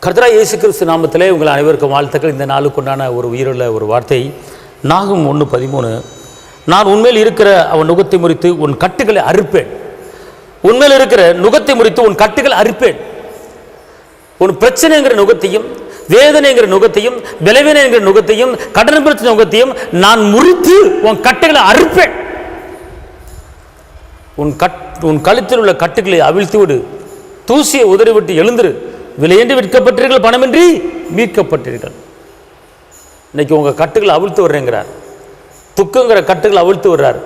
கர்த்தராகிய இயேசு கிறிஸ்து நாமத்திலே உங்கள் அனைவருக்கும் வாழ்த்துக்கள். இந்த நாளுக்குண்டான ஒரு உயிருள்ள ஒரு வார்த்தை நாகும் 1:13. நான் உண்மையில் இருக்கிற அவன் நுகத்தை முறித்து உன் கட்டுகளை அறுப்பேன். உண்மையில் இருக்கிற நுகத்தை முறித்து உன் கட்டுகளை அறுப்பேன். உன் பிரச்சனைங்கிற நுகத்தையும், வேதனைங்கிற நுகத்தையும், பலவீனங்கிற நுகத்தையும், கடன் பிரச்சனை நுகத்தையும் நான் முறித்து உன் கட்டுகளை அறுப்பேன். உன் கழுத்தில் உள்ள கட்டுகளை அவிழ்த்து விடு, தூசியை உதறிவிட்டு எழுந்துரு. விலையென்று விற்கப்பட்டீர்கள், பணமின்றி மீட்கப்பட்டீர்கள். இன்னைக்கு உங்கள் கட்டுகளை அவிழ்த்து வர்றேங்கிறார். துக்கங்கிற கட்டுகளை அவிழ்த்து வர்றார்.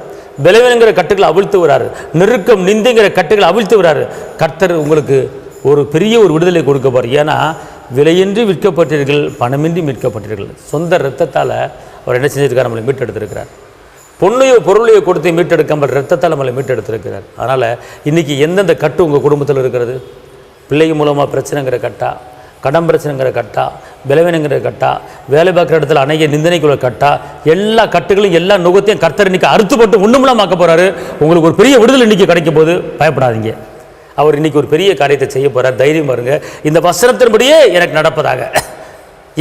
பலவீனங்கிற கட்டுகளை அவிழ்த்து வர்றாரு. நெருக்கம் நிந்திங்கிற கட்டுகளை அவிழ்த்து வர்றாரு. கர்த்தர் உங்களுக்கு ஒரு பெரிய ஒரு விடுதலை கொடுக்க போறார். ஏன்னா விலையின்றி விற்கப்பட்டீர்கள், பணமின்றி மீட்கப்பட்டீர்கள். சொந்த இரத்தத்தால் அவர் என்ன செஞ்சிருக்கார்? நம்மளை மீட்டெடுத்திருக்கிறார். பொண்ணையோ பொருளையோ கொடுத்து மீட்டெடுக்காமல் இரத்தத்தால் நம்மளை மீட்டெடுத்திருக்கிறார். அதனால் இன்றைக்கி எந்தெந்த கட்டு உங்கள் குடும்பத்தில் இருக்கிறது? பிள்ளை மூலமாக பிரச்சனைங்கிற கட்டா, கடன் பிரச்சனைங்கிற கட்டா, பலவீனங்கிற கட்டா, வேலை பார்க்குற இடத்துல அநேக நிந்தனைக்குள்ள கட்டா, எல்லா கட்டுகளையும் எல்லா நுகத்தையும் கர்த்தர் இன்றைக்கி அறுத்துப்பட்டு ஒன்றுமில்லாமாக்க போகிறாரு. உங்களுக்கு ஒரு பெரிய விடுதலை இன்றைக்கி கிடைக்கும் போது பயப்படாதீங்க. அவர் இன்றைக்கி ஒரு பெரிய காரியத்தை செய்ய போகிறார். தைரியம் பாருங்க. இந்த வசனத்தின்படியே எனக்கு நடப்பதாக.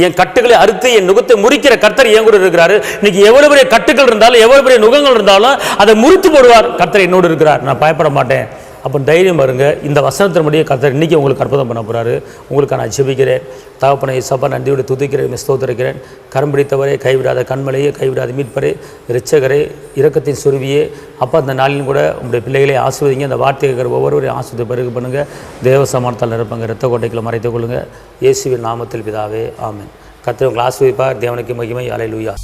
என் கட்டுகளை அறுத்து என் நுகத்தை முறிக்கிற கர்த்தர் என் கூட இருக்கிறாரு. இன்னைக்கு எவ்வளவு பெரிய கட்டுகள் இருந்தாலும், எவ்வளவு பெரிய நுகங்கள் இருந்தாலும் அதை முறித்து போடுவார். கர்த்தர் என்னோடு இருக்கிறார், நான் பயப்பட மாட்டேன். அப்போ தைரியம் பாருங்க. இந்த வசனத்தின்படியே கர்த்தர் இன்றைக்கி உங்களுக்கு அற்புதம் பண்ண போகிறாரு. உங்களுக்கு நான் ஜெபிக்கிறேன். தகப்பனை இயேசுப்பா நன்றியோடு துதிக்கிறேன், ஸ்தோத்திரிக்கிறேன். கரம் பிடித்தவரே, கைவிடாத கண்மலையே, கைவிடாத மீட்பரே, இரட்சகரே, இரக்கத்தின் சுருவியே, அப்போ அந்த நாளிலும் கூட உங்களுடைய பிள்ளைகளை ஆசீர்வதிங்க. இந்த வார்த்தை கேட்குற ஒவ்வொருவரையும் ஆசீர்வதி பெருகு பண்ணுங்கள். தேவ சமானத்தால் நிரப்புங்க. இரத்த கோட்டைகளை மறைத்துக் கொள்ளுங்கள். இயேசுவின் நாமத்தில் பிதாவே, ஆமென். கர்த்தர் உங்களை ஆசீர்வதிப்பார். தேவனுக்கு மகிமை. அல்லேலூயா.